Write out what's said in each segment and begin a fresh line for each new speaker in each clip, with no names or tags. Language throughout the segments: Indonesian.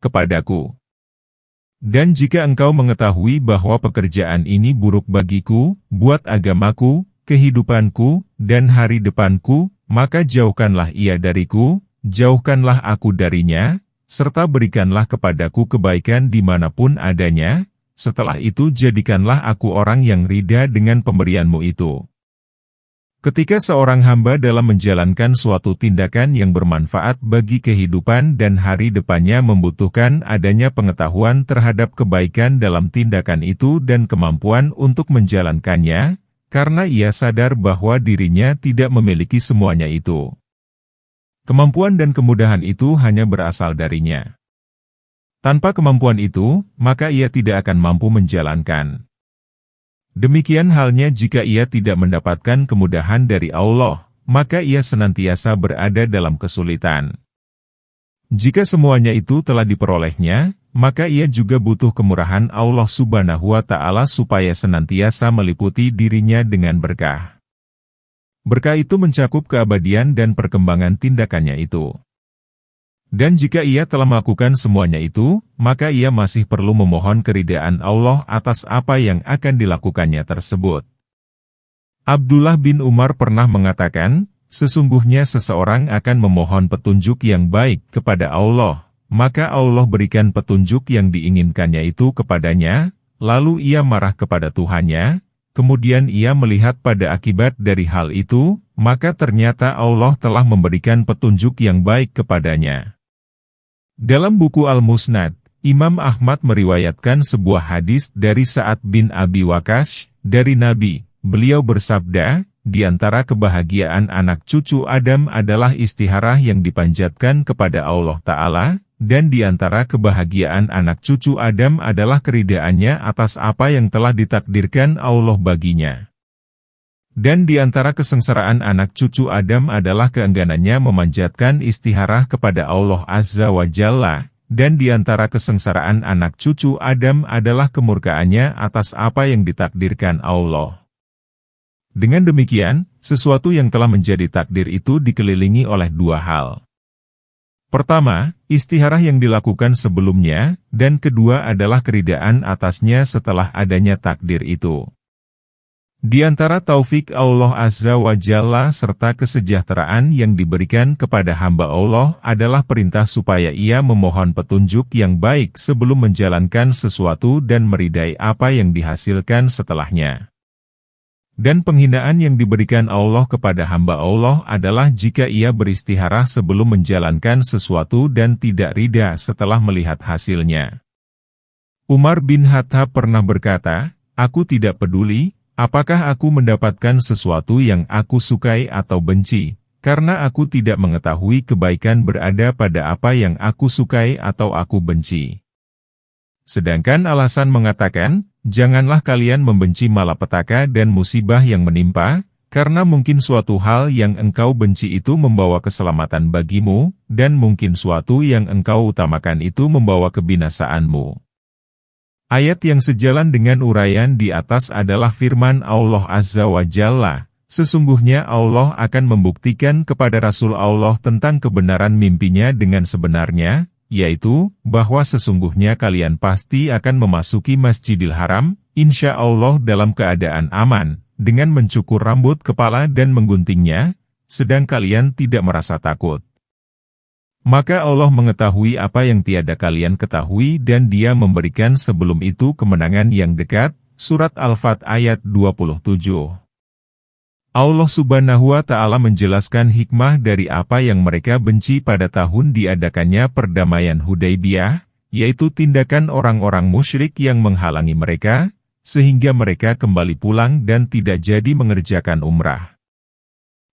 kepadaku. Dan jika engkau mengetahui bahwa pekerjaan ini buruk bagiku, buat agamaku, kehidupanku, dan hari depanku, maka jauhkanlah ia dariku, jauhkanlah aku darinya, serta berikanlah kepadaku kebaikan dimanapun adanya, setelah itu jadikanlah aku orang yang rida dengan pemberianmu itu. Ketika seorang hamba dalam menjalankan suatu tindakan yang bermanfaat bagi kehidupan dan hari depannya membutuhkan adanya pengetahuan terhadap kebaikan dalam tindakan itu dan kemampuan untuk menjalankannya, karena ia sadar bahwa dirinya tidak memiliki semuanya itu. Kemampuan dan kemudahan itu hanya berasal darinya. Tanpa kemampuan itu, maka ia tidak akan mampu menjalankan. Demikian halnya jika ia tidak mendapatkan kemudahan dari Allah, maka ia senantiasa berada dalam kesulitan. Jika semuanya itu telah diperolehnya, maka ia juga butuh kemurahan Allah Subhanahu wa Ta'ala supaya senantiasa meliputi dirinya dengan berkah. Berkah itu mencakup keabadian dan perkembangan tindakannya itu. Dan jika ia telah melakukan semuanya itu, maka ia masih perlu memohon keridaan Allah atas apa yang akan dilakukannya tersebut. Abdullah bin Umar pernah mengatakan, sesungguhnya seseorang akan memohon petunjuk yang baik kepada Allah, maka Allah berikan petunjuk yang diinginkannya itu kepadanya, lalu ia marah kepada Tuhannya, kemudian ia melihat pada akibat dari hal itu, maka ternyata Allah telah memberikan petunjuk yang baik kepadanya. Dalam buku Al-Musnad, Imam Ahmad meriwayatkan sebuah hadis dari Sa'ad bin Abi Waqqas, dari Nabi. Beliau bersabda, di antara kebahagiaan anak cucu Adam adalah istiharah yang dipanjatkan kepada Allah Ta'ala, dan di antara kebahagiaan anak cucu Adam adalah keridaannya atas apa yang telah ditakdirkan Allah baginya. Dan di antara kesengsaraan anak cucu Adam adalah keengganannya memanjatkan istiharah kepada Allah Azza wa Jalla, dan di antara kesengsaraan anak cucu Adam adalah kemurkaannya atas apa yang ditakdirkan Allah. Dengan demikian, sesuatu yang telah menjadi takdir itu dikelilingi oleh dua hal. Pertama, istiharah yang dilakukan sebelumnya, dan kedua adalah keridaan atasnya setelah adanya takdir itu. Di antara taufik Allah Azza wa Jalla serta kesejahteraan yang diberikan kepada hamba Allah adalah perintah supaya ia memohon petunjuk yang baik sebelum menjalankan sesuatu dan meridai apa yang dihasilkan setelahnya. Dan penghinaan yang diberikan Allah kepada hamba Allah adalah jika ia beristiharah sebelum menjalankan sesuatu dan tidak rida setelah melihat hasilnya. Umar bin Khattab pernah berkata, "Aku tidak peduli apakah aku mendapatkan sesuatu yang aku sukai atau benci, karena aku tidak mengetahui kebaikan berada pada apa yang aku sukai atau aku benci." Sedangkan alasan mengatakan, janganlah kalian membenci malapetaka dan musibah yang menimpa, karena mungkin suatu hal yang engkau benci itu membawa keselamatan bagimu, dan mungkin suatu yang engkau utamakan itu membawa kebinasaanmu. Ayat yang sejalan dengan uraian di atas adalah firman Allah Azza wa Jalla, sesungguhnya Allah akan membuktikan kepada Rasul Allah tentang kebenaran mimpinya dengan sebenarnya, yaitu, bahwa sesungguhnya kalian pasti akan memasuki Masjidil Haram, insya Allah dalam keadaan aman, dengan mencukur rambut kepala dan mengguntingnya, sedang kalian tidak merasa takut. Maka Allah mengetahui apa yang tiada kalian ketahui dan Dia memberikan sebelum itu kemenangan yang dekat. Surat Al-Fat ayat 27. Allah Subhanahu wa Ta'ala menjelaskan hikmah dari apa yang mereka benci pada tahun diadakannya perdamaian Hudaybiyah, yaitu tindakan orang-orang musyrik yang menghalangi mereka, sehingga mereka kembali pulang dan tidak jadi mengerjakan umrah.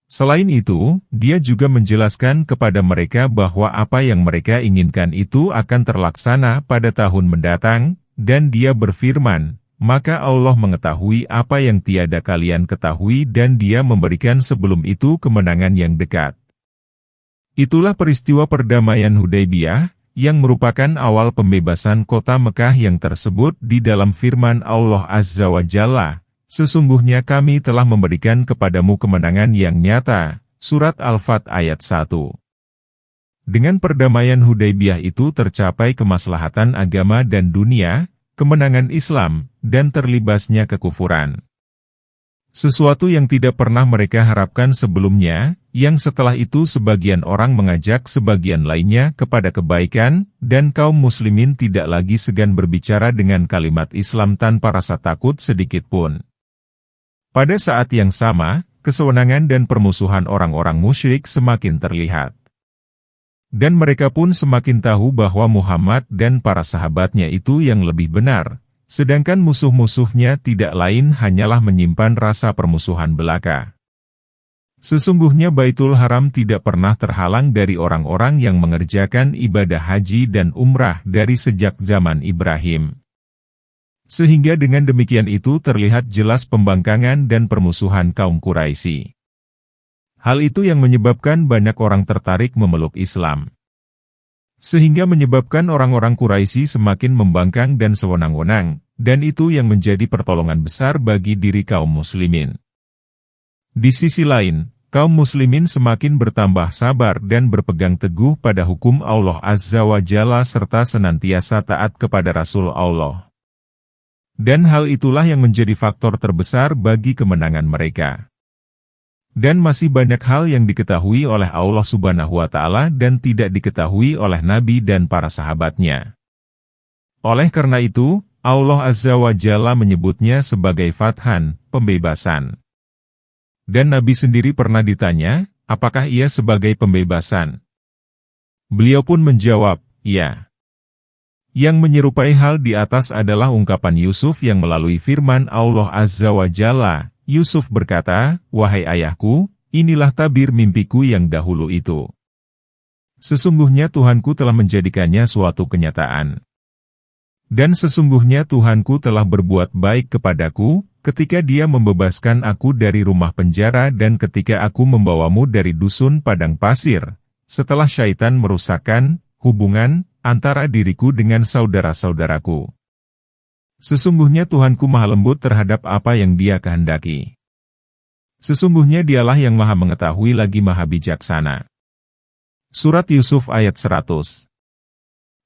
Selain itu, Dia juga menjelaskan kepada mereka bahwa apa yang mereka inginkan itu akan terlaksana pada tahun mendatang, dan Dia berfirman, maka Allah mengetahui apa yang tiada kalian ketahui dan Dia memberikan sebelum itu kemenangan yang dekat. Itulah peristiwa perdamaian Hudaybiyah, yang merupakan awal pembebasan kota Mekah yang tersebut di dalam firman Allah Azza wa Jalla, sesungguhnya kami telah memberikan kepadamu kemenangan yang nyata. Surat Al-Fat ayat 1. Dengan perdamaian Hudaybiyah itu tercapai kemaslahatan agama dan dunia, kemenangan Islam, dan terlibasnya kekufuran. Sesuatu yang tidak pernah mereka harapkan sebelumnya, yang setelah itu sebagian orang mengajak sebagian lainnya kepada kebaikan, dan kaum muslimin tidak lagi segan berbicara dengan kalimat Islam tanpa rasa takut sedikitpun. Pada saat yang sama, kesewenangan dan permusuhan orang-orang musyrik semakin terlihat. Dan mereka pun semakin tahu bahwa Muhammad dan para sahabatnya itu yang lebih benar, sedangkan musuh-musuhnya tidak lain hanyalah menyimpan rasa permusuhan belaka. Sesungguhnya Baitul Haram tidak pernah terhalang dari orang-orang yang mengerjakan ibadah haji dan umrah dari sejak zaman Ibrahim. Sehingga dengan demikian itu terlihat jelas pembangkangan dan permusuhan kaum Quraisy. Hal itu yang menyebabkan banyak orang tertarik memeluk Islam. Sehingga menyebabkan orang-orang Quraisy semakin membangkang dan sewenang-wenang, dan itu yang menjadi pertolongan besar bagi diri kaum muslimin. Di sisi lain, kaum muslimin semakin bertambah sabar dan berpegang teguh pada hukum Allah Azza wa Jalla serta senantiasa taat kepada Rasul Allah. Dan hal itulah yang menjadi faktor terbesar bagi kemenangan mereka. Dan masih banyak hal yang diketahui oleh Allah Subhanahu wa Ta'ala dan tidak diketahui oleh Nabi dan para sahabatnya. Oleh karena itu, Allah Azza wa Jalla menyebutnya sebagai Fathan, pembebasan. Dan Nabi sendiri pernah ditanya, apakah ia sebagai pembebasan? Beliau pun menjawab, ya. Yang menyerupai hal di atas adalah ungkapan Yusuf yang melalui firman Allah Azza wa Jalla. Yusuf berkata, wahai ayahku, inilah tabir mimpiku yang dahulu itu. Sesungguhnya Tuhanku telah menjadikannya suatu kenyataan. Dan sesungguhnya Tuhanku telah berbuat baik kepadaku, ketika Dia membebaskan aku dari rumah penjara dan ketika aku membawamu dari dusun padang pasir, setelah syaitan merusakkan hubungan antara diriku dengan saudara-saudaraku. Sesungguhnya Tuhanku maha lembut terhadap apa yang Dia kehendaki. Sesungguhnya Dialah yang maha mengetahui lagi maha bijaksana. Surat Yusuf ayat 100.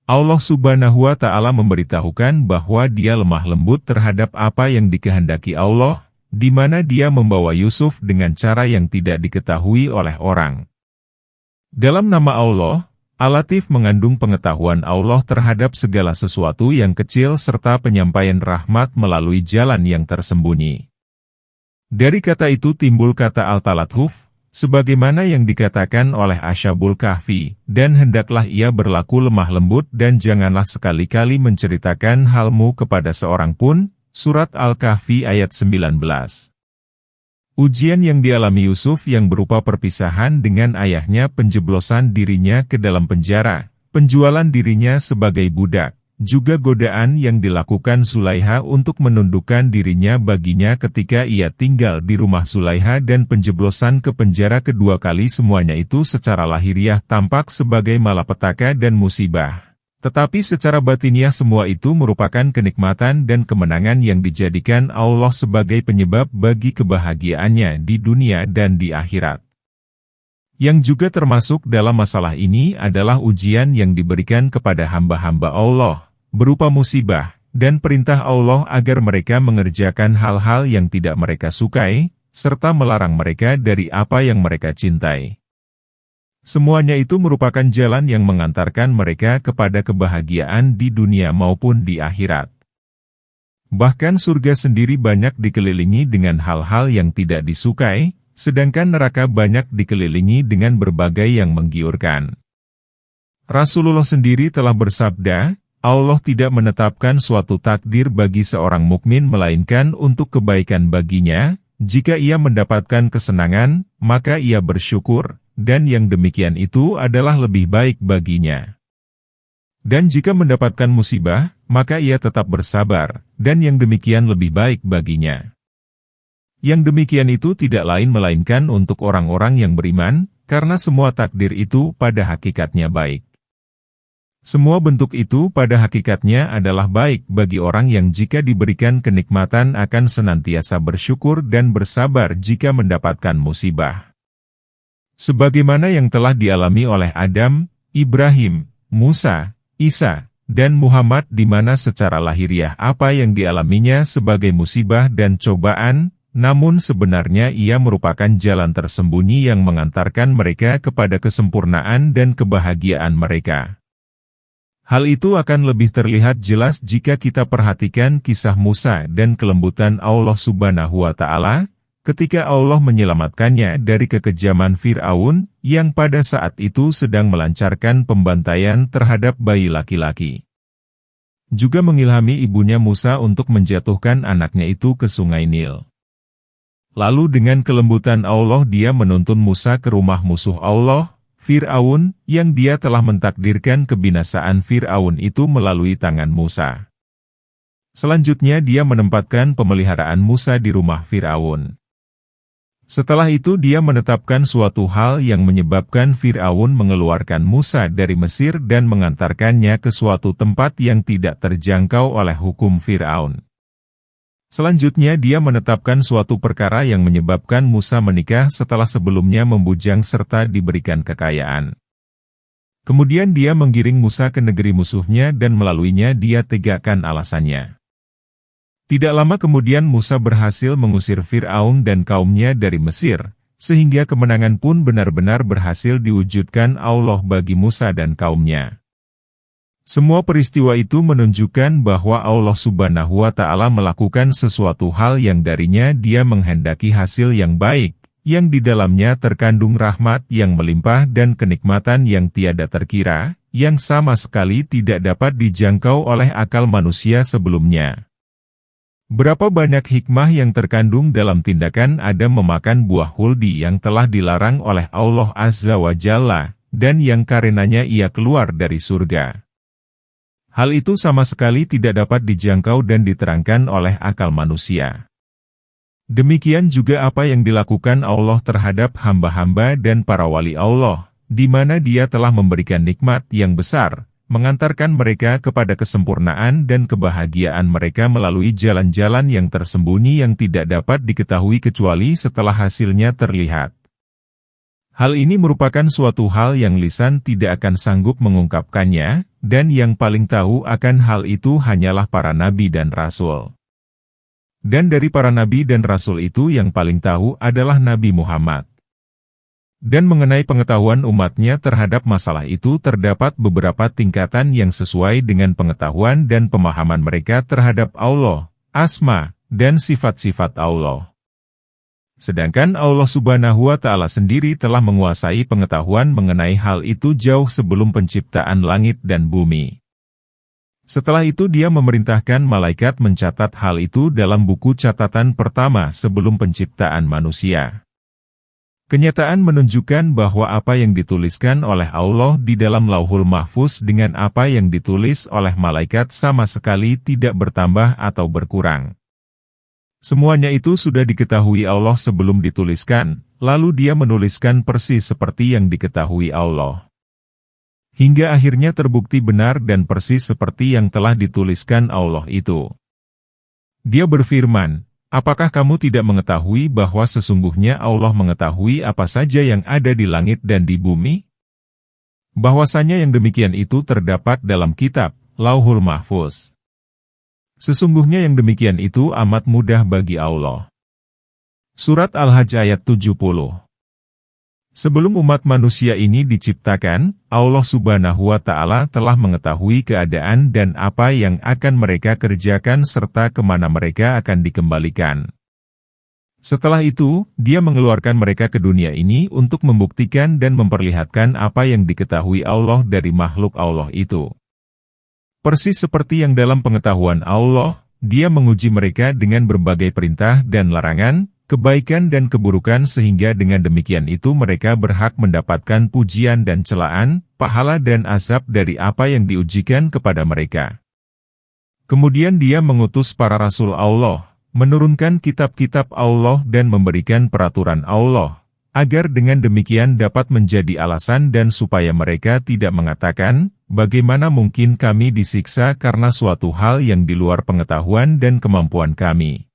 Allah Subhanahu wa Ta'ala memberitahukan bahwa Dia lemah lembut terhadap apa yang dikehendaki Allah, di mana Dia membawa Yusuf dengan cara yang tidak diketahui oleh orang. Dalam nama Allah, Al-Latif mengandung pengetahuan Allah terhadap segala sesuatu yang kecil serta penyampaian rahmat melalui jalan yang tersembunyi. Dari kata itu timbul kata Al-Talatuf, sebagaimana yang dikatakan oleh Asyabul Kahfi, dan hendaklah ia berlaku lemah lembut dan janganlah sekali-kali menceritakan halmu kepada seorang pun, Surat Al-Kahfi ayat 19. Ujian yang dialami Yusuf yang berupa perpisahan dengan ayahnya, penjeblosan dirinya ke dalam penjara, penjualan dirinya sebagai budak, juga godaan yang dilakukan Zulaiha untuk menundukkan dirinya baginya ketika ia tinggal di rumah Zulaiha dan penjeblosan ke penjara kedua kali, semuanya itu secara lahiriah tampak sebagai malapetaka dan musibah. Tetapi secara batiniah semua itu merupakan kenikmatan dan kemenangan yang dijadikan Allah sebagai penyebab bagi kebahagiaannya di dunia dan di akhirat. Yang juga termasuk dalam masalah ini adalah ujian yang diberikan kepada hamba-hamba Allah, berupa musibah, dan perintah Allah agar mereka mengerjakan hal-hal yang tidak mereka sukai, serta melarang mereka dari apa yang mereka cintai. Semuanya itu merupakan jalan yang mengantarkan mereka kepada kebahagiaan di dunia maupun di akhirat. Bahkan surga sendiri banyak dikelilingi dengan hal-hal yang tidak disukai, sedangkan neraka banyak dikelilingi dengan berbagai yang menggiurkan. Rasulullah sendiri telah bersabda, Allah tidak menetapkan suatu takdir bagi seorang mukmin melainkan untuk kebaikan baginya. Jika ia mendapatkan kesenangan, maka ia bersyukur, dan yang demikian itu adalah lebih baik baginya. Dan jika mendapatkan musibah, maka ia tetap bersabar, dan yang demikian lebih baik baginya. Yang demikian itu tidak lain melainkan untuk orang-orang yang beriman, karena semua takdir itu pada hakikatnya baik. Semua bentuk itu pada hakikatnya adalah baik bagi orang yang jika diberikan kenikmatan akan senantiasa bersyukur dan bersabar jika mendapatkan musibah. Sebagaimana yang telah dialami oleh Adam, Ibrahim, Musa, Isa, dan Muhammad, di mana secara lahiriah apa yang dialaminya sebagai musibah dan cobaan, namun sebenarnya ia merupakan jalan tersembunyi yang mengantarkan mereka kepada kesempurnaan dan kebahagiaan mereka. Hal itu akan lebih terlihat jelas jika kita perhatikan kisah Musa dan kelembutan Allah Subhanahu wa Ta'ala, ketika Allah menyelamatkannya dari kekejaman Fir'aun, yang pada saat itu sedang melancarkan pembantaian terhadap bayi laki-laki. Juga mengilhami ibunya Musa untuk menjatuhkan anaknya itu ke sungai Nil. Lalu dengan kelembutan Allah dia menuntun Musa ke rumah musuh Allah, Fir'aun, yang dia telah mentakdirkan kebinasaan Fir'aun itu melalui tangan Musa. Selanjutnya dia menempatkan pemeliharaan Musa di rumah Fir'aun. Setelah itu dia menetapkan suatu hal yang menyebabkan Fir'aun mengeluarkan Musa dari Mesir dan mengantarkannya ke suatu tempat yang tidak terjangkau oleh hukum Fir'aun. Selanjutnya dia menetapkan suatu perkara yang menyebabkan Musa menikah setelah sebelumnya membujang serta diberikan kekayaan. Kemudian dia menggiring Musa ke negeri musuhnya dan melaluinya dia tegakkan alasannya. Tidak lama kemudian Musa berhasil mengusir Fir'aun dan kaumnya dari Mesir, sehingga kemenangan pun benar-benar berhasil diwujudkan Allah bagi Musa dan kaumnya. Semua peristiwa itu menunjukkan bahwa Allah Subhanahu wa Ta'ala melakukan sesuatu hal yang darinya dia menghendaki hasil yang baik, yang di dalamnya terkandung rahmat yang melimpah dan kenikmatan yang tiada terkira, yang sama sekali tidak dapat dijangkau oleh akal manusia sebelumnya. Berapa banyak hikmah yang terkandung dalam tindakan Adam memakan buah huldi yang telah dilarang oleh Allah Azza wa Jalla, dan yang karenanya ia keluar dari surga. Hal itu sama sekali tidak dapat dijangkau dan diterangkan oleh akal manusia. Demikian juga apa yang dilakukan Allah terhadap hamba-hamba dan para wali Allah, di mana Dia telah memberikan nikmat yang besar, mengantarkan mereka kepada kesempurnaan dan kebahagiaan mereka melalui jalan-jalan yang tersembunyi yang tidak dapat diketahui kecuali setelah hasilnya terlihat. Hal ini merupakan suatu hal yang lisan tidak akan sanggup mengungkapkannya, dan yang paling tahu akan hal itu hanyalah para nabi dan rasul. Dan dari para nabi dan rasul itu yang paling tahu adalah Nabi Muhammad. Dan mengenai pengetahuan umatnya terhadap masalah itu terdapat beberapa tingkatan yang sesuai dengan pengetahuan dan pemahaman mereka terhadap Allah, asma, dan sifat-sifat Allah. Sedangkan Allah Subhanahu wa Ta'ala sendiri telah menguasai pengetahuan mengenai hal itu jauh sebelum penciptaan langit dan bumi. Setelah itu Dia memerintahkan malaikat mencatat hal itu dalam buku catatan pertama sebelum penciptaan manusia. Kenyataan menunjukkan bahwa apa yang dituliskan oleh Allah di dalam Lauhul Mahfuz dengan apa yang ditulis oleh malaikat sama sekali tidak bertambah atau berkurang. Semuanya itu sudah diketahui Allah sebelum dituliskan, lalu Dia menuliskan persis seperti yang diketahui Allah. Hingga akhirnya terbukti benar dan persis seperti yang telah dituliskan Allah itu. Dia berfirman, "Apakah kamu tidak mengetahui bahwa sesungguhnya Allah mengetahui apa saja yang ada di langit dan di bumi? Bahwasanya yang demikian itu terdapat dalam kitab, Lauhul Mahfuz. Sesungguhnya yang demikian itu amat mudah bagi Allah." Surat Al-Hajj ayat 70. Sebelum umat manusia ini diciptakan, Allah Subhanahu wa Ta'ala telah mengetahui keadaan dan apa yang akan mereka kerjakan serta kemana mereka akan dikembalikan. Setelah itu, Dia mengeluarkan mereka ke dunia ini untuk membuktikan dan memperlihatkan apa yang diketahui Allah dari makhluk Allah itu. Persis seperti yang dalam pengetahuan Allah, Dia menguji mereka dengan berbagai perintah dan larangan, kebaikan dan keburukan sehingga dengan demikian itu mereka berhak mendapatkan pujian dan celaan, pahala dan azab dari apa yang diujikan kepada mereka. Kemudian Dia mengutus para rasul Allah, menurunkan kitab-kitab Allah dan memberikan peraturan Allah, agar dengan demikian dapat menjadi alasan dan supaya mereka tidak mengatakan, "Bagaimana mungkin kami disiksa karena suatu hal yang di luar pengetahuan dan kemampuan kami?"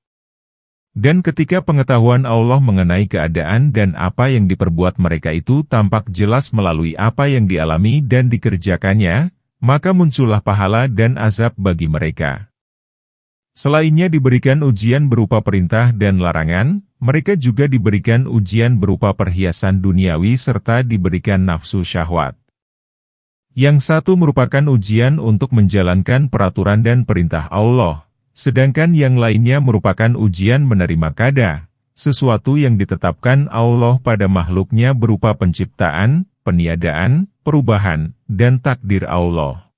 Dan ketika pengetahuan Allah mengenai keadaan dan apa yang diperbuat mereka itu tampak jelas melalui apa yang dialami dan dikerjakannya, maka muncullah pahala dan azab bagi mereka. Selainnya diberikan ujian berupa perintah dan larangan, mereka juga diberikan ujian berupa perhiasan duniawi serta diberikan nafsu syahwat. Yang satu merupakan ujian untuk menjalankan peraturan dan perintah Allah. Sedangkan yang lainnya merupakan ujian menerima qada, sesuatu yang ditetapkan Allah pada makhluknya berupa penciptaan, peniadaan, perubahan, dan takdir Allah.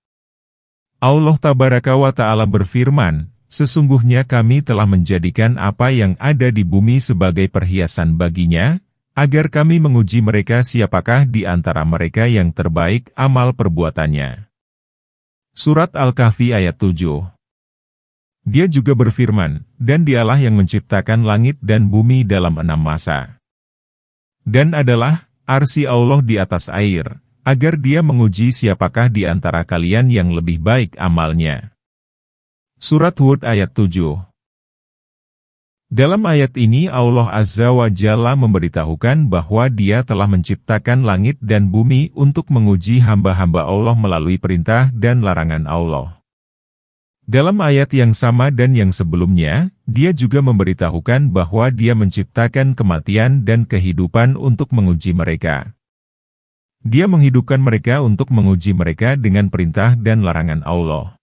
Allah Tabaraka wa Ta'ala berfirman, sesungguhnya kami telah menjadikan apa yang ada di bumi sebagai perhiasan baginya, agar kami menguji mereka siapakah di antara mereka yang terbaik amal perbuatannya. Surat Al-Kahfi ayat 7. Dia juga berfirman, dan dialah yang menciptakan langit dan bumi dalam 6 masa. Dan adalah arsy Allah di atas air, agar dia menguji siapakah di antara kalian yang lebih baik amalnya. Surat Hud ayat 7. Dalam ayat ini Allah Azza wa Jalla memberitahukan bahwa Dia telah menciptakan langit dan bumi untuk menguji hamba-hamba Allah melalui perintah dan larangan Allah. Dalam ayat yang sama dan yang sebelumnya, Dia juga memberitahukan bahwa Dia menciptakan kematian dan kehidupan untuk menguji mereka. Dia menghidupkan mereka untuk menguji mereka dengan perintah dan larangan Allah.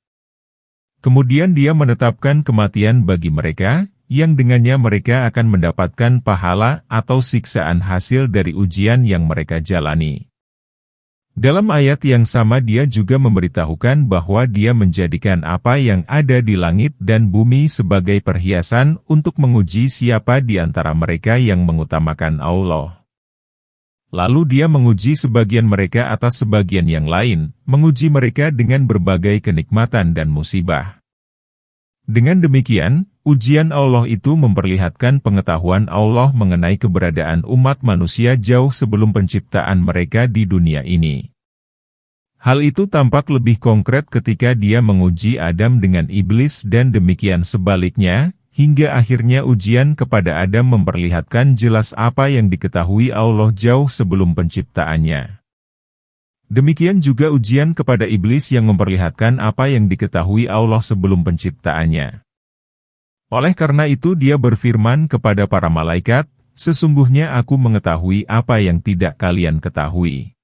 Kemudian Dia menetapkan kematian bagi mereka, yang dengannya mereka akan mendapatkan pahala atau siksaan hasil dari ujian yang mereka jalani. Dalam ayat yang sama Dia juga memberitahukan bahwa Dia menjadikan apa yang ada di langit dan bumi sebagai perhiasan untuk menguji siapa di antara mereka yang mengutamakan Allah. Lalu Dia menguji sebagian mereka atas sebagian yang lain, menguji mereka dengan berbagai kenikmatan dan musibah. Dengan demikian, ujian Allah itu memperlihatkan pengetahuan Allah mengenai keberadaan umat manusia jauh sebelum penciptaan mereka di dunia ini. Hal itu tampak lebih konkret ketika Dia menguji Adam dengan iblis dan demikian sebaliknya, hingga akhirnya ujian kepada Adam memperlihatkan jelas apa yang diketahui Allah jauh sebelum penciptaannya. Demikian juga ujian kepada iblis yang memperlihatkan apa yang diketahui Allah sebelum penciptaannya. Oleh karena itu Dia berfirman kepada para malaikat, sesungguhnya aku mengetahui apa yang tidak kalian ketahui.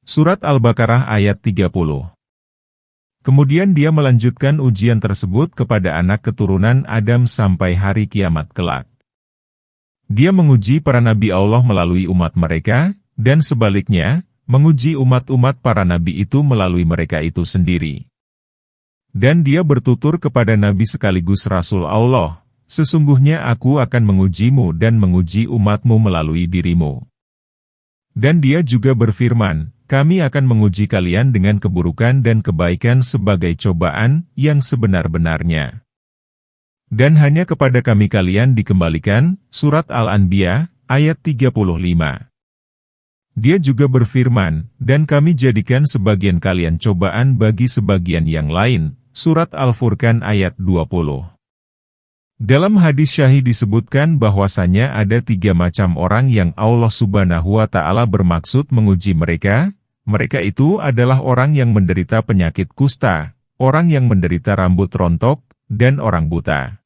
Surat Al-Baqarah ayat 30. Kemudian Dia melanjutkan ujian tersebut kepada anak keturunan Adam sampai hari kiamat kelak. Dia menguji para nabi Allah melalui umat mereka, dan sebaliknya, menguji umat-umat para nabi itu melalui mereka itu sendiri. Dan Dia bertutur kepada nabi sekaligus Rasul Allah, sesungguhnya aku akan mengujimu dan menguji umatmu melalui dirimu. Dan Dia juga berfirman, kami akan menguji kalian dengan keburukan dan kebaikan sebagai cobaan yang sebenar-benarnya. Dan hanya kepada kami kalian dikembalikan, Surat Al-Anbiya, ayat 35. Dia juga berfirman, dan kami jadikan sebagian kalian cobaan bagi sebagian yang lain, Surat Al-Furqan ayat 20. Dalam hadis syahih disebutkan bahwasanya ada 3 macam orang yang Allah Subhanahu wa Ta'ala bermaksud menguji mereka. Mereka itu adalah orang yang menderita penyakit kusta, orang yang menderita rambut rontok, dan orang buta.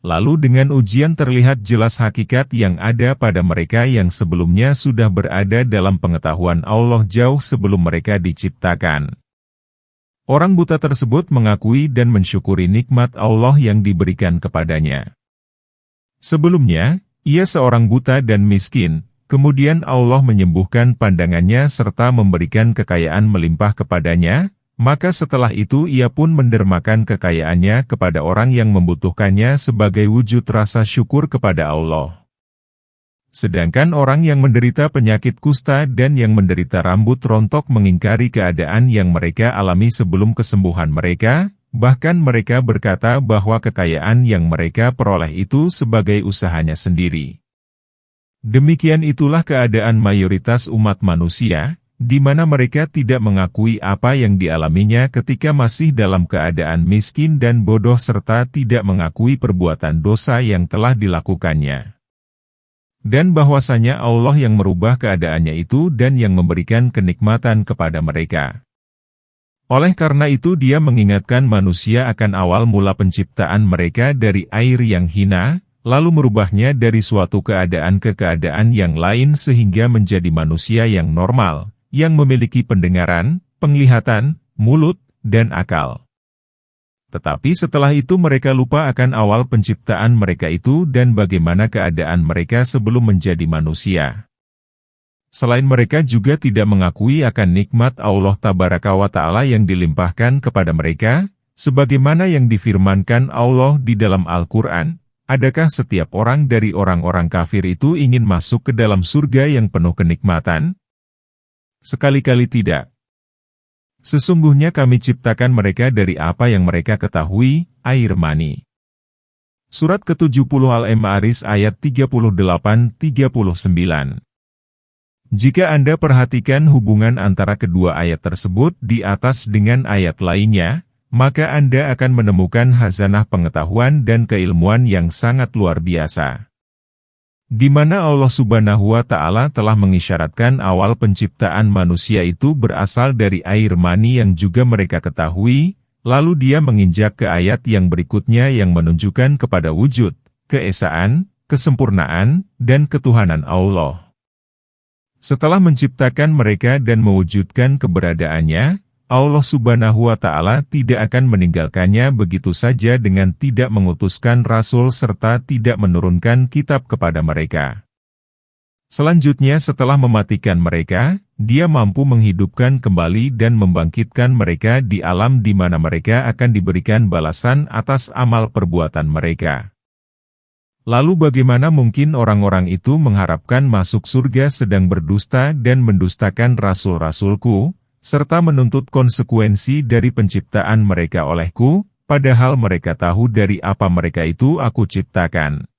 Lalu dengan ujian terlihat jelas hakikat yang ada pada mereka yang sebelumnya sudah berada dalam pengetahuan Allah jauh sebelum mereka diciptakan. Orang buta tersebut mengakui dan mensyukuri nikmat Allah yang diberikan kepadanya. Sebelumnya, ia seorang buta dan miskin, kemudian Allah menyembuhkan pandangannya serta memberikan kekayaan melimpah kepadanya, maka setelah itu ia pun mendermakan kekayaannya kepada orang yang membutuhkannya sebagai wujud rasa syukur kepada Allah. Sedangkan orang yang menderita penyakit kusta dan yang menderita rambut rontok mengingkari keadaan yang mereka alami sebelum kesembuhan mereka, bahkan mereka berkata bahwa kekayaan yang mereka peroleh itu sebagai usahanya sendiri. Demikian itulah keadaan mayoritas umat manusia, di mana mereka tidak mengakui apa yang dialaminya ketika masih dalam keadaan miskin dan bodoh serta tidak mengakui perbuatan dosa yang telah dilakukannya. Dan bahwasanya Allah yang merubah keadaannya itu dan yang memberikan kenikmatan kepada mereka. Oleh karena itu dia mengingatkan manusia akan awal mula penciptaan mereka dari air yang hina, lalu merubahnya dari suatu keadaan ke keadaan yang lain sehingga menjadi manusia yang normal, yang memiliki pendengaran, penglihatan, mulut, dan akal. Tetapi setelah itu mereka lupa akan awal penciptaan mereka itu dan bagaimana keadaan mereka sebelum menjadi manusia. Selain mereka juga tidak mengakui akan nikmat Allah Tabaraka wa Ta'ala yang dilimpahkan kepada mereka, sebagaimana yang difirmankan Allah di dalam Al-Quran. Adakah setiap orang dari orang-orang kafir itu ingin masuk ke dalam surga yang penuh kenikmatan? Sekali-kali tidak. Sesungguhnya kami ciptakan mereka dari apa yang mereka ketahui, air mani. Surat ke-70 Al-Ma'arij ayat 38-39. Jika Anda perhatikan hubungan antara kedua ayat tersebut di atas dengan ayat lainnya, maka Anda akan menemukan khazanah pengetahuan dan keilmuan yang sangat luar biasa. Di mana Allah Subhanahu wa Ta'ala telah mengisyaratkan awal penciptaan manusia itu berasal dari air mani yang juga mereka ketahui, lalu dia menginjak ke ayat yang berikutnya yang menunjukkan kepada wujud, keesaan, kesempurnaan, dan ketuhanan Allah. Setelah menciptakan mereka dan mewujudkan keberadaannya, Allah Subhanahu wa Ta'ala tidak akan meninggalkannya begitu saja dengan tidak mengutuskan rasul serta tidak menurunkan kitab kepada mereka. Selanjutnya setelah mematikan mereka, dia mampu menghidupkan kembali dan membangkitkan mereka di alam di mana mereka akan diberikan balasan atas amal perbuatan mereka. Lalu bagaimana mungkin orang-orang itu mengharapkan masuk surga sedang berdusta dan mendustakan rasul-rasulku, serta menuntut konsekuensi dari penciptaan mereka olehku, padahal mereka tahu dari apa mereka itu aku ciptakan.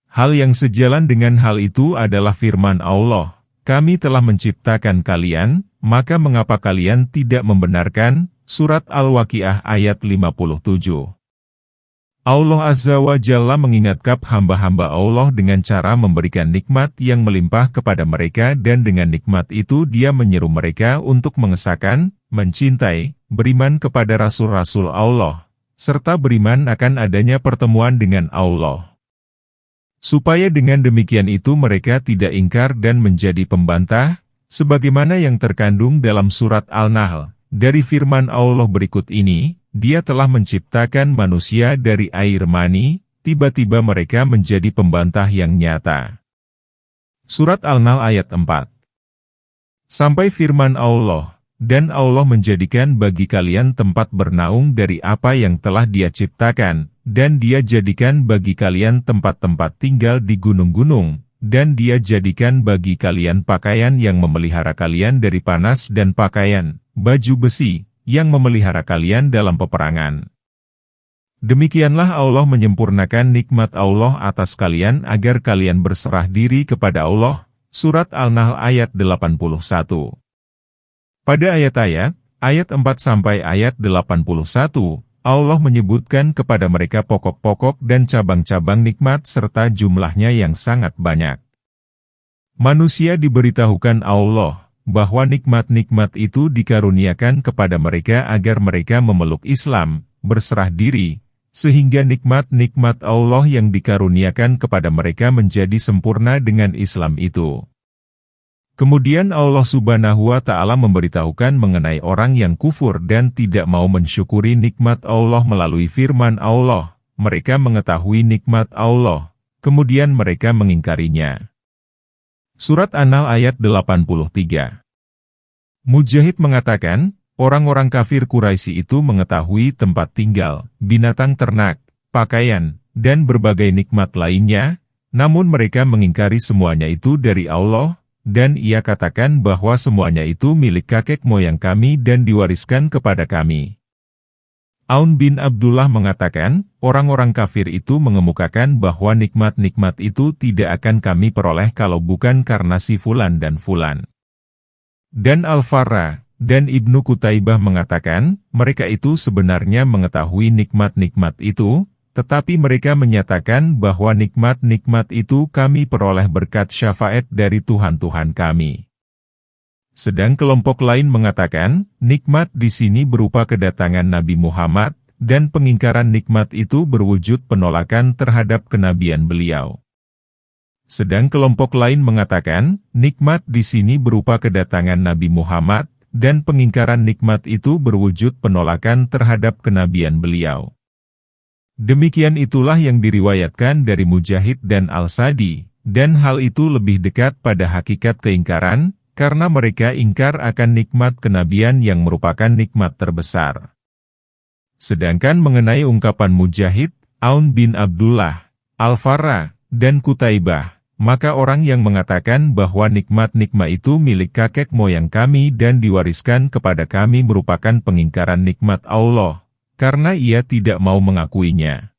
Hal yang sejalan dengan hal itu adalah firman Allah, kami telah menciptakan kalian, maka mengapa kalian tidak membenarkan? Surat Al-Waqiah ayat 57. Allah Azza wa Jalla mengingatkan hamba-hamba Allah dengan cara memberikan nikmat yang melimpah kepada mereka dan dengan nikmat itu dia menyeru mereka untuk mengesahkan, mencintai, beriman kepada Rasul-Rasul Allah, serta beriman akan adanya pertemuan dengan Allah. Supaya dengan demikian itu mereka tidak ingkar dan menjadi pembantah, sebagaimana yang terkandung dalam surat Al-Nahl, dari firman Allah berikut ini, Dia telah menciptakan manusia dari air mani, tiba-tiba mereka menjadi pembantah yang nyata. Surat Al-Nahl ayat 4. Sampai firman Allah, dan Allah menjadikan bagi kalian tempat bernaung dari apa yang telah Dia ciptakan, dan Dia jadikan bagi kalian tempat-tempat tinggal di gunung-gunung, dan Dia jadikan bagi kalian pakaian yang memelihara kalian dari panas dan pakaian, baju besi, yang memelihara kalian dalam peperangan. Demikianlah Allah menyempurnakan nikmat Allah atas kalian agar kalian berserah diri kepada Allah. Surat Al-Nahl ayat 81. Pada ayat-ayat, ayat 4 sampai ayat 81, Allah menyebutkan kepada mereka pokok-pokok dan cabang-cabang nikmat serta jumlahnya yang sangat banyak. Manusia diberitahukan Allah bahwa nikmat-nikmat itu dikaruniakan kepada mereka agar mereka memeluk Islam, berserah diri, sehingga nikmat-nikmat Allah yang dikaruniakan kepada mereka menjadi sempurna dengan Islam itu. Kemudian Allah Subhanahu wa Ta'ala memberitahukan mengenai orang yang kufur dan tidak mau mensyukuri nikmat Allah melalui firman Allah, mereka mengetahui nikmat Allah, kemudian mereka mengingkarinya. Surat An-Nahl ayat 83. Mujahid mengatakan, orang-orang kafir Quraisy itu mengetahui tempat tinggal, binatang ternak, pakaian, dan berbagai nikmat lainnya, namun mereka mengingkari semuanya itu dari Allah, dan ia katakan bahwa semuanya itu milik kakek moyang kami dan diwariskan kepada kami. Aun bin Abdullah mengatakan, orang-orang kafir itu mengemukakan bahwa nikmat-nikmat itu tidak akan kami peroleh kalau bukan karena si Fulan dan Fulan. Dan Al-Farra dan Ibnu Qutaibah mengatakan, mereka itu sebenarnya mengetahui nikmat-nikmat itu, tetapi mereka menyatakan bahwa nikmat-nikmat itu kami peroleh berkat syafaat dari Tuhan-Tuhan kami. Sedang kelompok lain mengatakan, nikmat di sini berupa kedatangan Nabi Muhammad, dan pengingkaran nikmat itu berwujud penolakan terhadap kenabian beliau. Sedang kelompok lain mengatakan, nikmat di sini berupa kedatangan Nabi Muhammad, dan pengingkaran nikmat itu berwujud penolakan terhadap kenabian beliau. Demikian itulah yang diriwayatkan dari Mujahid dan Al-Sadi, dan hal itu lebih dekat pada hakikat keingkaran, karena mereka ingkar akan nikmat kenabian yang merupakan nikmat terbesar. Sedangkan mengenai ungkapan Mujahid, Aun bin Abdullah, Al-Farra, dan Qutaibah, maka orang yang mengatakan bahwa nikmat-nikmat itu milik kakek moyang kami dan diwariskan kepada kami merupakan pengingkaran nikmat Allah, karena ia tidak mau mengakuinya.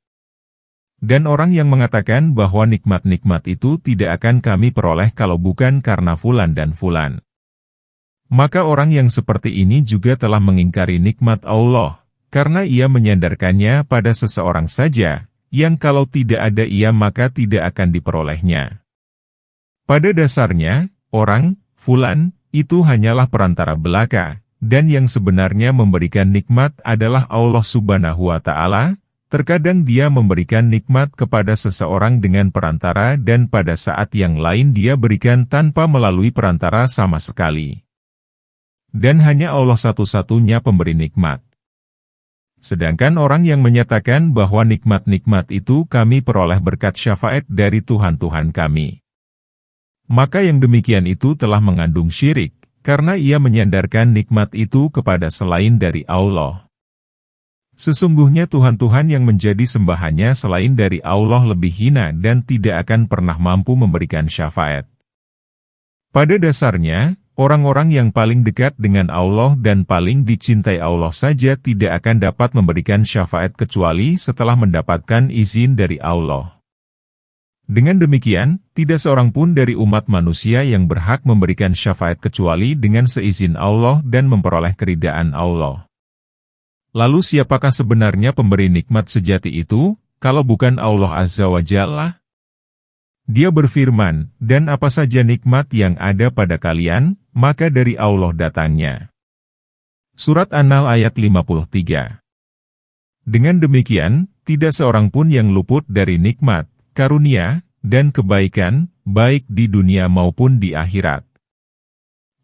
Dan orang yang mengatakan bahwa nikmat-nikmat itu tidak akan kami peroleh kalau bukan karena fulan dan fulan. Maka orang yang seperti ini juga telah mengingkari nikmat Allah, karena ia menyandarkannya pada seseorang saja, yang kalau tidak ada ia maka tidak akan diperolehnya. Pada dasarnya, orang, fulan, itu hanyalah perantara belaka, dan yang sebenarnya memberikan nikmat adalah Allah Subhanahu wa Ta'ala. Terkadang dia memberikan nikmat kepada seseorang dengan perantara dan pada saat yang lain dia berikan tanpa melalui perantara sama sekali. Dan hanya Allah satu-satunya pemberi nikmat. Sedangkan orang yang menyatakan bahwa nikmat-nikmat itu kami peroleh berkat syafaat dari Tuhan-Tuhan kami. Maka yang demikian itu telah mengandung syirik, karena ia menyandarkan nikmat itu kepada selain dari Allah. Sesungguhnya Tuhan-Tuhan yang menjadi sembahannya selain dari Allah lebih hina dan tidak akan pernah mampu memberikan syafaat. Pada dasarnya, orang-orang yang paling dekat dengan Allah dan paling dicintai Allah saja tidak akan dapat memberikan syafaat kecuali setelah mendapatkan izin dari Allah. Dengan demikian, tidak seorang pun dari umat manusia yang berhak memberikan syafaat kecuali dengan seizin Allah dan memperoleh keridaan Allah. Lalu siapakah sebenarnya pemberi nikmat sejati itu, kalau bukan Allah Azza wa Jalla? Dia berfirman, dan apa saja nikmat yang ada pada kalian, maka dari Allah datangnya. Surat An-Nahl ayat 53. Dengan demikian, tidak seorang pun yang luput dari nikmat, karunia, dan kebaikan, baik di dunia maupun di akhirat.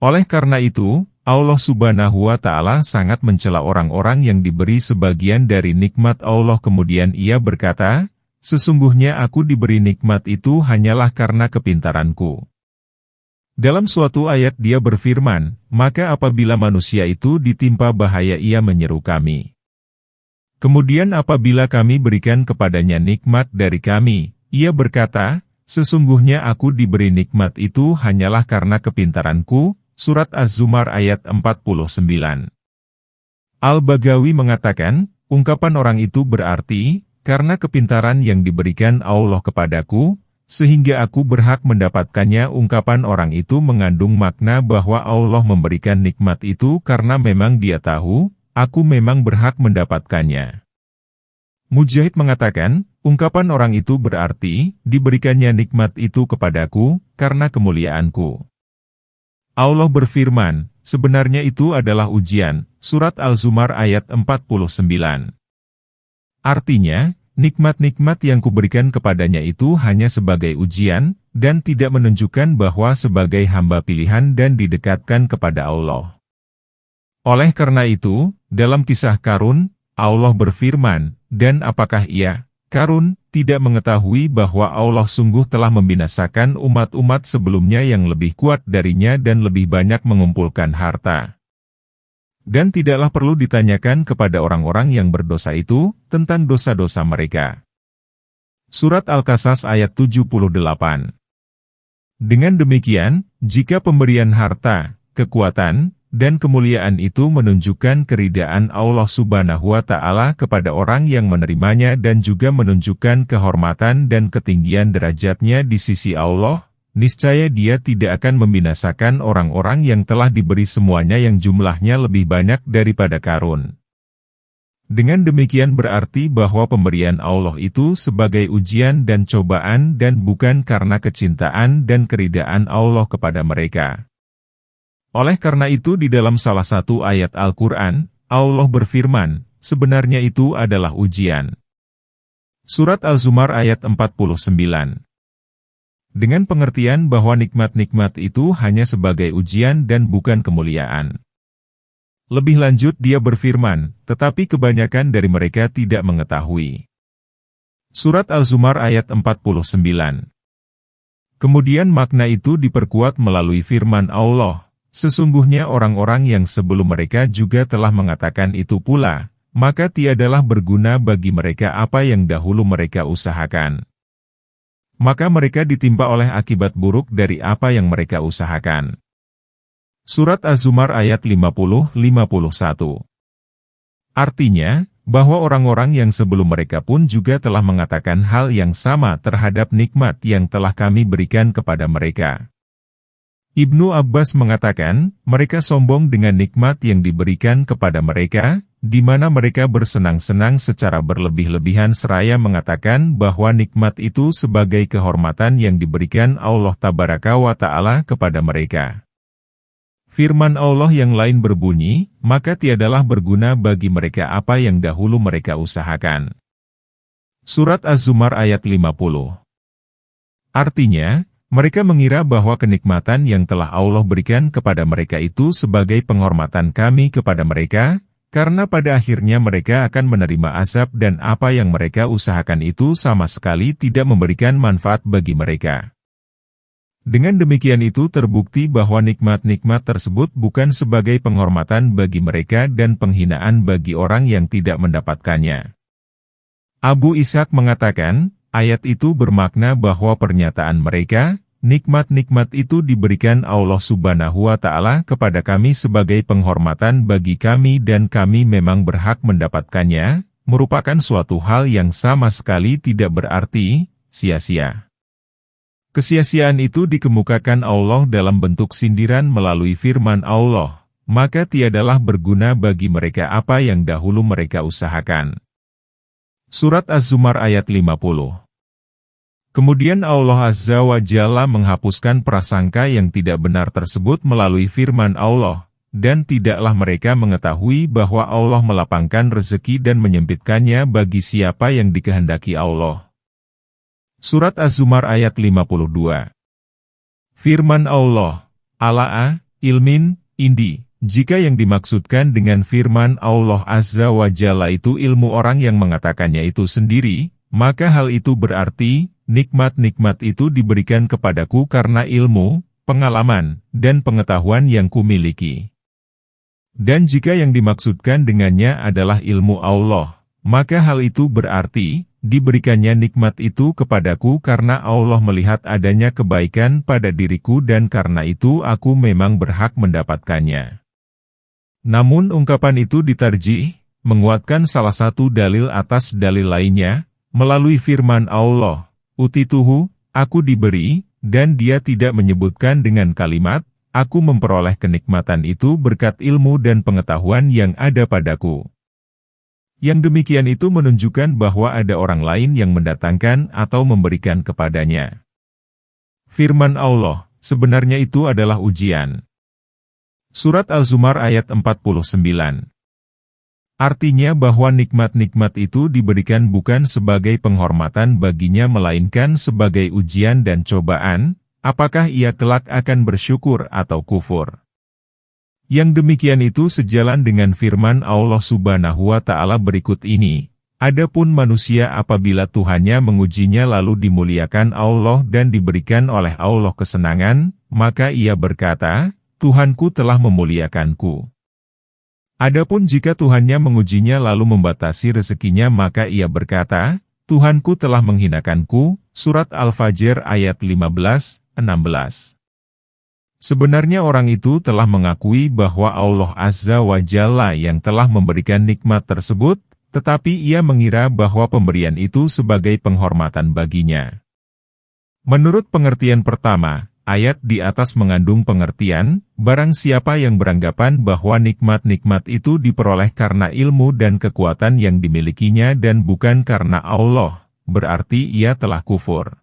Oleh karena itu, Allah Subhanahu wa Ta'ala sangat mencela orang-orang yang diberi sebagian dari nikmat Allah kemudian ia berkata, sesungguhnya aku diberi nikmat itu hanyalah karena kepintaranku. Dalam suatu ayat dia berfirman, maka apabila manusia itu ditimpa bahaya ia menyeru kami. Kemudian apabila kami berikan kepadanya nikmat dari kami, ia berkata, sesungguhnya aku diberi nikmat itu hanyalah karena kepintaranku. Surat Az-Zumar ayat 49. Al-Bagawi mengatakan, ungkapan orang itu berarti, karena kepintaran yang diberikan Allah kepadaku, sehingga aku berhak mendapatkannya. Ungkapan orang itu mengandung makna bahwa Allah memberikan nikmat itu karena memang dia tahu, aku memang berhak mendapatkannya. Mujahid mengatakan, ungkapan orang itu berarti, diberikannya nikmat itu kepadaku, karena kemuliaanku. Allah berfirman, sebenarnya itu adalah ujian, surat Al-Zumar ayat 49. Artinya, nikmat-nikmat yang kuberikan kepadanya itu hanya sebagai ujian, dan tidak menunjukkan bahwa sebagai hamba pilihan dan didekatkan kepada Allah. Oleh karena itu, dalam kisah Qarun, Allah berfirman, dan apakah ia, Qarun, tidak mengetahui bahwa Allah sungguh telah membinasakan umat-umat sebelumnya yang lebih kuat darinya dan lebih banyak mengumpulkan harta. Dan tidaklah perlu ditanyakan kepada orang-orang yang berdosa itu, tentang dosa-dosa mereka. Surat Al-Qasas ayat 78. Dengan demikian, jika pemberian harta, kekuatan, dan kemuliaan itu menunjukkan keridaan Allah Subhanahu wa Ta'ala kepada orang yang menerimanya dan juga menunjukkan kehormatan dan ketinggian derajatnya di sisi Allah, niscaya Dia tidak akan membinasakan orang-orang yang telah diberi semuanya yang jumlahnya lebih banyak daripada Qarun. Dengan demikian berarti bahwa pemberian Allah itu sebagai ujian dan cobaan dan bukan karena kecintaan dan keridaan Allah kepada mereka. Oleh karena itu di dalam salah satu ayat Al-Quran, Allah berfirman, sebenarnya itu adalah ujian. Surat Al-Zumar ayat 49. Dengan pengertian bahwa nikmat-nikmat itu hanya sebagai ujian dan bukan kemuliaan. Lebih lanjut dia berfirman, tetapi kebanyakan dari mereka tidak mengetahui. Surat Al-Zumar ayat 49. Kemudian makna itu diperkuat melalui firman Allah, sesungguhnya orang-orang yang sebelum mereka juga telah mengatakan itu pula, maka tiadalah berguna bagi mereka apa yang dahulu mereka usahakan. Maka mereka ditimpa oleh akibat buruk dari apa yang mereka usahakan. Surat Az-Zumar ayat 50-51. Artinya, bahwa orang-orang yang sebelum mereka pun juga telah mengatakan hal yang sama terhadap nikmat yang telah kami berikan kepada mereka. Ibnu Abbas mengatakan, mereka sombong dengan nikmat yang diberikan kepada mereka, di mana mereka bersenang-senang secara berlebih-lebihan seraya mengatakan bahwa nikmat itu sebagai kehormatan yang diberikan Allah Tabaraka wa Ta'ala kepada mereka. Firman Allah yang lain berbunyi, maka tiadalah berguna bagi mereka apa yang dahulu mereka usahakan. Surat Az-Zumar ayat 50. Artinya, mereka mengira bahwa kenikmatan yang telah Allah berikan kepada mereka itu sebagai penghormatan kami kepada mereka, karena pada akhirnya mereka akan menerima azab dan apa yang mereka usahakan itu sama sekali tidak memberikan manfaat bagi mereka. Dengan demikian itu terbukti bahwa nikmat-nikmat tersebut bukan sebagai penghormatan bagi mereka dan penghinaan bagi orang yang tidak mendapatkannya. Abu Ishaq mengatakan, ayat itu bermakna bahwa pernyataan mereka, nikmat-nikmat itu diberikan Allah Subhanahu wa Ta'ala kepada kami sebagai penghormatan bagi kami dan kami memang berhak mendapatkannya, merupakan suatu hal yang sama sekali tidak berarti, sia-sia. Kesia-siaan itu dikemukakan Allah dalam bentuk sindiran melalui firman Allah, maka tiadalah berguna bagi mereka apa yang dahulu mereka usahakan. Surat Az-Zumar ayat 50. Kemudian Allah Azza wa Jalla menghapuskan prasangka yang tidak benar tersebut melalui firman Allah, dan tidaklah mereka mengetahui bahwa Allah melapangkan rezeki dan menyempitkannya bagi siapa yang dikehendaki Allah. Surat Az-Zumar ayat 52. Firman Allah, Ala'a, ilmin, indi. Jika yang dimaksudkan dengan firman Allah Azza wa Jalla itu ilmu orang yang mengatakannya itu sendiri, maka hal itu berarti, nikmat-nikmat itu diberikan kepadaku karena ilmu, pengalaman, dan pengetahuan yang kumiliki. Dan jika yang dimaksudkan dengannya adalah ilmu Allah, maka hal itu berarti, diberikannya nikmat itu kepadaku karena Allah melihat adanya kebaikan pada diriku dan karena itu aku memang berhak mendapatkannya. Namun ungkapan itu ditarjih, menguatkan salah satu dalil atas dalil lainnya, melalui firman Allah, Utituhu, aku diberi, dan dia tidak menyebutkan dengan kalimat, aku memperoleh kenikmatan itu berkat ilmu dan pengetahuan yang ada padaku. Yang demikian itu menunjukkan bahwa ada orang lain yang mendatangkan atau memberikan kepadanya. Firman Allah, sebenarnya itu adalah ujian. Surat Al-Zumar ayat 49. Artinya bahwa nikmat-nikmat itu diberikan bukan sebagai penghormatan baginya melainkan sebagai ujian dan cobaan, apakah ia kelak akan bersyukur atau kufur. Yang demikian itu sejalan dengan firman Allah Subhanahu wa Ta'ala berikut ini. Adapun manusia apabila Tuhannya mengujinya lalu dimuliakan Allah dan diberikan oleh Allah kesenangan, maka ia berkata, Tuhanku telah memuliakanku. Adapun jika Tuhannya mengujinya lalu membatasi rezekinya maka ia berkata, Tuhanku telah menghinakanku. Surat Al-Fajr ayat 15-16. Sebenarnya orang itu telah mengakui bahwa Allah Azza wa Jalla yang telah memberikan nikmat tersebut, tetapi ia mengira bahwa pemberian itu sebagai penghormatan baginya. Menurut pengertian pertama, ayat di atas mengandung pengertian, barang siapa yang beranggapan bahwa nikmat-nikmat itu diperoleh karena ilmu dan kekuatan yang dimilikinya dan bukan karena Allah, berarti ia telah kufur.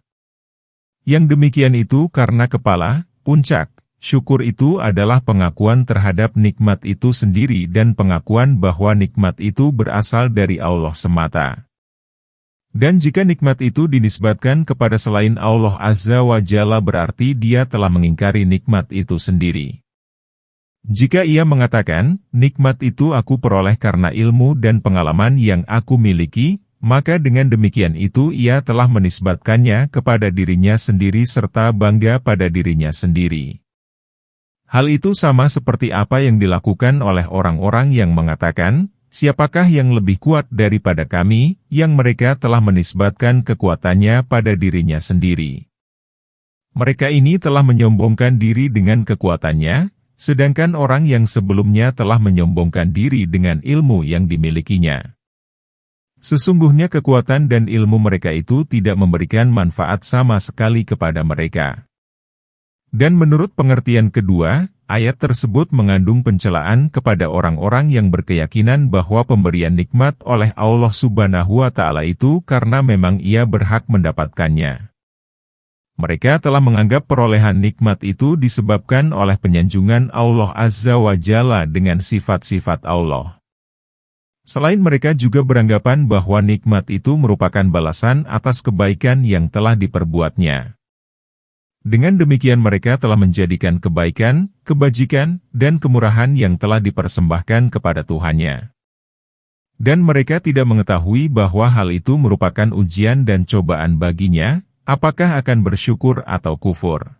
Yang demikian itu karena kepala, puncak, syukur itu adalah pengakuan terhadap nikmat itu sendiri dan pengakuan bahwa nikmat itu berasal dari Allah semata. Dan jika nikmat itu dinisbatkan kepada selain Allah Azza wa Jalla berarti dia telah mengingkari nikmat itu sendiri. Jika ia mengatakan, nikmat itu aku peroleh karena ilmu dan pengalaman yang aku miliki, maka dengan demikian itu ia telah menisbatkannya kepada dirinya sendiri serta bangga pada dirinya sendiri. Hal itu sama seperti apa yang dilakukan oleh orang-orang yang mengatakan, siapakah yang lebih kuat daripada kami, yang mereka telah menisbatkan kekuatannya pada dirinya sendiri. Mereka ini telah menyombongkan diri dengan kekuatannya, sedangkan orang yang sebelumnya telah menyombongkan diri dengan ilmu yang dimilikinya. Sesungguhnya kekuatan dan ilmu mereka itu tidak memberikan manfaat sama sekali kepada mereka. Dan menurut pengertian kedua, ayat tersebut mengandung pencelaan kepada orang-orang yang berkeyakinan bahwa pemberian nikmat oleh Allah Subhanahu wa Ta'ala itu karena memang ia berhak mendapatkannya. Mereka telah menganggap perolehan nikmat itu disebabkan oleh penyanjungan Allah Azza wa Jalla dengan sifat-sifat Allah. Selain mereka juga beranggapan bahwa nikmat itu merupakan balasan atas kebaikan yang telah diperbuatnya. Dengan demikian mereka telah menjadikan kebaikan, kebajikan, dan kemurahan yang telah dipersembahkan kepada Tuhannya. Dan mereka tidak mengetahui bahwa hal itu merupakan ujian dan cobaan baginya, apakah akan bersyukur atau kufur.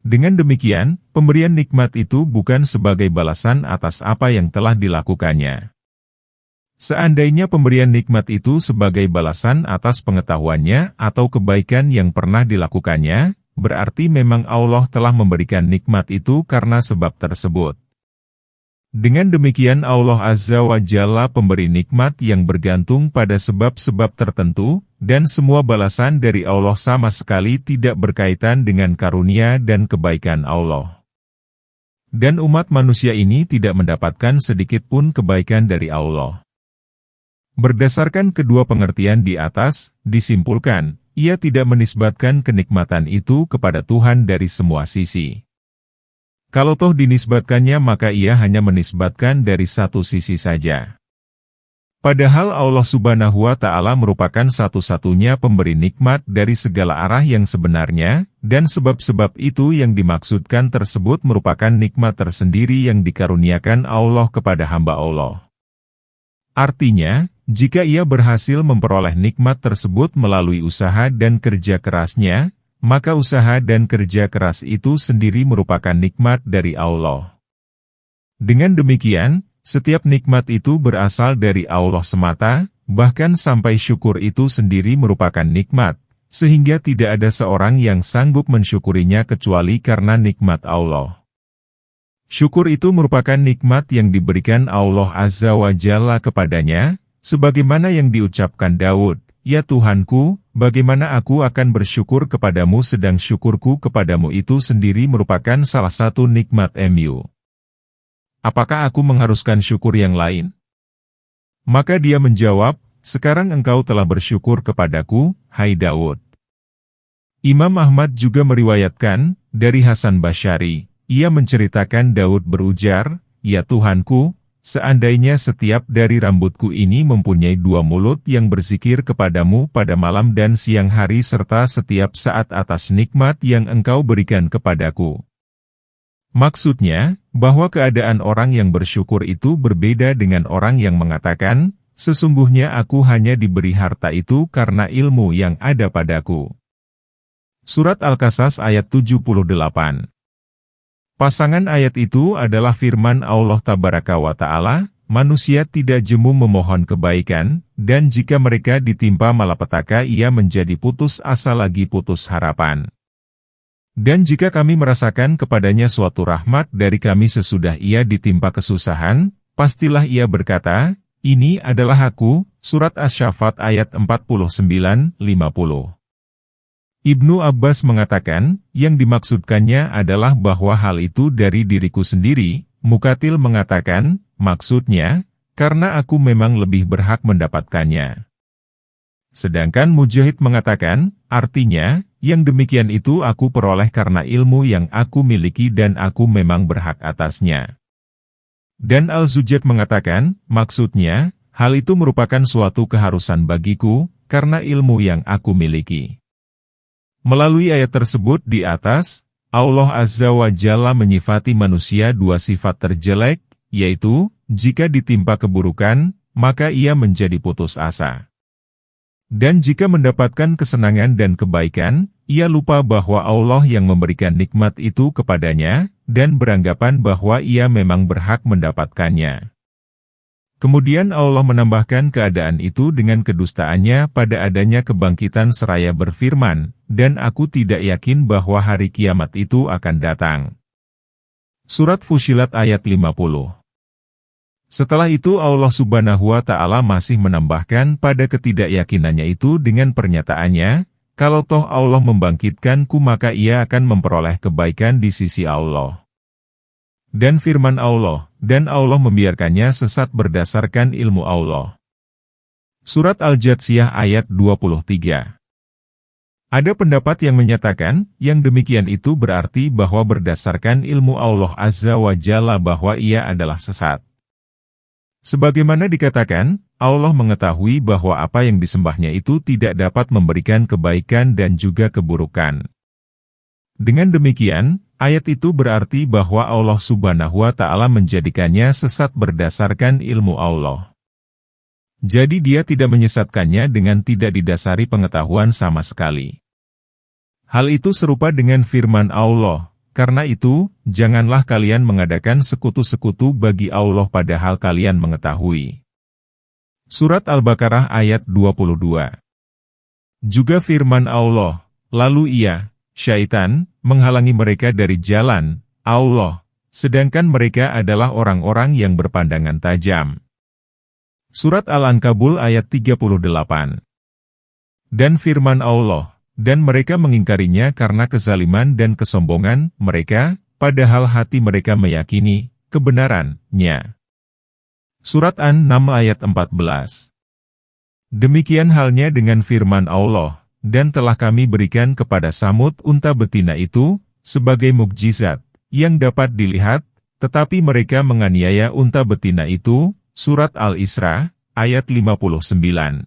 Dengan demikian, pemberian nikmat itu bukan sebagai balasan atas apa yang telah dilakukannya. Seandainya pemberian nikmat itu sebagai balasan atas pengetahuannya atau kebaikan yang pernah dilakukannya, berarti memang Allah telah memberikan nikmat itu karena sebab tersebut. Dengan demikian Allah Azza wa Jalla pemberi nikmat yang bergantung pada sebab-sebab tertentu, dan semua balasan dari Allah sama sekali tidak berkaitan dengan karunia dan kebaikan Allah. Dan umat manusia ini tidak mendapatkan sedikit pun kebaikan dari Allah. Berdasarkan kedua pengertian di atas, disimpulkan, ia tidak menisbatkan kenikmatan itu kepada Tuhan dari semua sisi. Kalau toh dinisbatkannya maka ia hanya menisbatkan dari satu sisi saja. Padahal Allah Subhanahu wa Ta'ala merupakan satu-satunya pemberi nikmat dari segala arah yang sebenarnya, dan sebab-sebab itu yang dimaksudkan tersebut merupakan nikmat tersendiri yang dikaruniakan Allah kepada hamba Allah. Artinya, jika ia berhasil memperoleh nikmat tersebut melalui usaha dan kerja kerasnya, maka usaha dan kerja keras itu sendiri merupakan nikmat dari Allah. Dengan demikian, setiap nikmat itu berasal dari Allah semata, bahkan sampai syukur itu sendiri merupakan nikmat, sehingga tidak ada seorang yang sanggup mensyukurinya kecuali karena nikmat Allah. Syukur itu merupakan nikmat yang diberikan Allah Azza wa Jalla kepadanya, sebagaimana yang diucapkan Daud, "Ya Tuhanku, bagaimana aku akan bersyukur kepadamu sedang syukurku kepadamu itu sendiri merupakan salah satu nikmat mu. Apakah aku mengharuskan syukur yang lain?" Maka dia menjawab, "Sekarang engkau telah bersyukur kepadaku, hai Daud." Imam Ahmad juga meriwayatkan, dari Hasan Basyari, ia menceritakan Daud berujar, "Ya Tuhanku, seandainya setiap dari rambutku ini mempunyai dua mulut yang berzikir kepadamu pada malam dan siang hari serta setiap saat atas nikmat yang engkau berikan kepadaku." Maksudnya, bahwa keadaan orang yang bersyukur itu berbeda dengan orang yang mengatakan, "Sesungguhnya aku hanya diberi harta itu karena ilmu yang ada padaku." Surat Al-Qasas ayat 78. Pasangan ayat itu adalah firman Allah Tabaraka wa Ta'ala, manusia tidak jemu memohon kebaikan, dan jika mereka ditimpa malapetaka ia menjadi putus asa lagi putus harapan. Dan jika kami merasakan kepadanya suatu rahmat dari kami sesudah ia ditimpa kesusahan, pastilah ia berkata, "Ini adalah aku." Surat Asy-Syaffat ayat 49-50. Ibnu Abbas mengatakan, yang dimaksudkannya adalah bahwa hal itu dari diriku sendiri. Muqatil mengatakan, maksudnya, karena aku memang lebih berhak mendapatkannya. Sedangkan Mujahid mengatakan, artinya, yang demikian itu aku peroleh karena ilmu yang aku miliki dan aku memang berhak atasnya. Dan Al-Zujjaj mengatakan, maksudnya, hal itu merupakan suatu keharusan bagiku, karena ilmu yang aku miliki. Melalui ayat tersebut di atas, Allah Azza wa Jalla menyifati manusia dua sifat terjelek, yaitu, jika ditimpa keburukan, maka ia menjadi putus asa. Dan jika mendapatkan kesenangan dan kebaikan, ia lupa bahwa Allah yang memberikan nikmat itu kepadanya, dan beranggapan bahwa ia memang berhak mendapatkannya. Kemudian Allah menambahkan keadaan itu dengan kedustaannya pada adanya kebangkitan seraya berfirman, dan aku tidak yakin bahwa hari kiamat itu akan datang. Surat Fussilat ayat 50. Setelah itu Allah Subhanahu wa Ta'ala masih menambahkan pada ketidakyakinannya itu dengan pernyataannya, kalau toh Allah membangkitkanku maka ia akan memperoleh kebaikan di sisi Allah. Dan firman Allah, dan Allah membiarkannya sesat berdasarkan ilmu Allah. Surat Al-Jathiyah ayat 23. Ada pendapat yang menyatakan, yang demikian itu berarti bahwa berdasarkan ilmu Allah Azza wa Jalla bahwa ia adalah sesat. Sebagaimana dikatakan, Allah mengetahui bahwa apa yang disembahnya itu tidak dapat memberikan kebaikan dan juga keburukan. Dengan demikian, ayat itu berarti bahwa Allah Subhanahu wa Ta'ala menjadikannya sesat berdasarkan ilmu Allah. Jadi dia tidak menyesatkannya dengan tidak didasari pengetahuan sama sekali. Hal itu serupa dengan firman Allah, karena itu, janganlah kalian mengadakan sekutu-sekutu bagi Allah padahal kalian mengetahui. Surat Al-Baqarah ayat 22. Juga firman Allah, lalu ia, syaitan, menghalangi mereka dari jalan Allah, sedangkan mereka adalah orang-orang yang berpandangan tajam. Surat Al-Ankabul ayat 38. Dan firman Allah, dan mereka mengingkarinya karena kezaliman dan kesombongan mereka, padahal hati mereka meyakini kebenarannya. Surat An-Naml ayat 14. Demikian halnya dengan firman Allah, dan telah kami berikan kepada Samud unta betina itu, sebagai mukjizat, yang dapat dilihat, tetapi mereka menganiaya unta betina itu. Surat Al-Isra, ayat 59.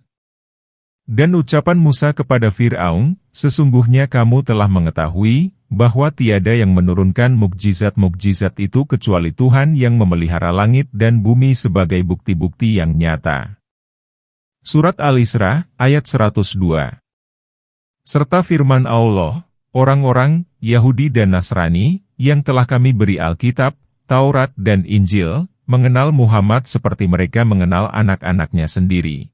Dan ucapan Musa kepada Fir'aun, sesungguhnya kamu telah mengetahui, bahwa tiada yang menurunkan mukjizat-mukjizat itu kecuali Tuhan yang memelihara langit dan bumi sebagai bukti-bukti yang nyata. Surat Al-Isra, ayat 102. Serta firman Allah, orang-orang, Yahudi dan Nasrani, yang telah kami beri Alkitab, Taurat dan Injil, mengenal Muhammad seperti mereka mengenal anak-anaknya sendiri.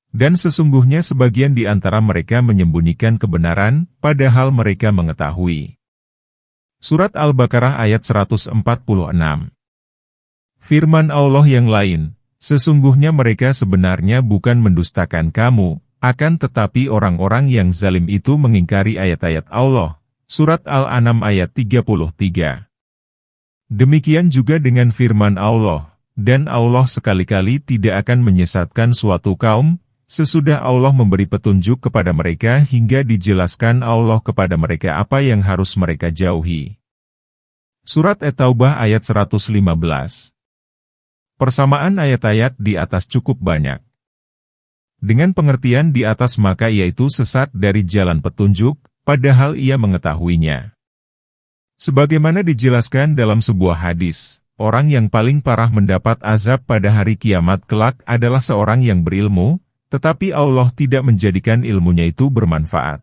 Dan sesungguhnya sebagian di antara mereka menyembunyikan kebenaran, padahal mereka mengetahui. Surat Al-Baqarah ayat 146. Firman Allah yang lain, sesungguhnya mereka sebenarnya bukan mendustakan kamu, akan tetapi orang-orang yang zalim itu mengingkari ayat-ayat Allah. Surat Al-An'am ayat 33. Demikian juga dengan firman Allah, dan Allah sekali-kali tidak akan menyesatkan suatu kaum, sesudah Allah memberi petunjuk kepada mereka hingga dijelaskan Allah kepada mereka apa yang harus mereka jauhi. Surat At-Taubah ayat 115. Persamaan ayat-ayat di atas cukup banyak. Dengan pengertian di atas maka yaitu sesat dari jalan petunjuk, padahal ia mengetahuinya. Sebagaimana dijelaskan dalam sebuah hadis, orang yang paling parah mendapat azab pada hari kiamat kelak adalah seorang yang berilmu, tetapi Allah tidak menjadikan ilmunya itu bermanfaat.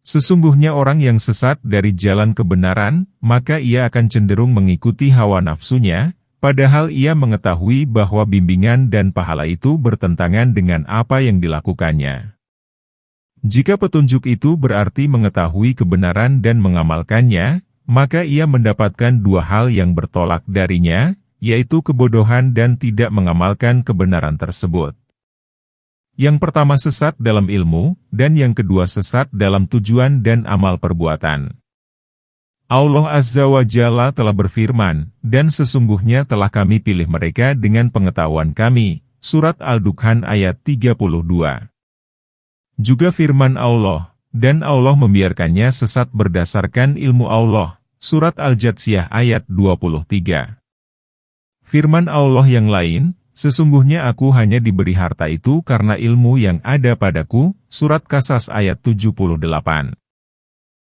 Sesungguhnya orang yang sesat dari jalan kebenaran, maka ia akan cenderung mengikuti hawa nafsunya, padahal ia mengetahui bahwa bimbingan dan pahala itu bertentangan dengan apa yang dilakukannya. Jika petunjuk itu berarti mengetahui kebenaran dan mengamalkannya, maka ia mendapatkan dua hal yang bertolak darinya, yaitu kebodohan dan tidak mengamalkan kebenaran tersebut. Yang pertama sesat dalam ilmu, dan yang kedua sesat dalam tujuan dan amal perbuatan. Allah Azza wa Jalla telah berfirman, dan sesungguhnya telah kami pilih mereka dengan pengetahuan kami. Surat Al-Dukhan ayat 32. Juga firman Allah, dan Allah membiarkannya sesat berdasarkan ilmu Allah. Surat Al-Jatsiyah ayat 23. Firman Allah yang lain, sesungguhnya aku hanya diberi harta itu karena ilmu yang ada padaku. Surat Qasas ayat 78.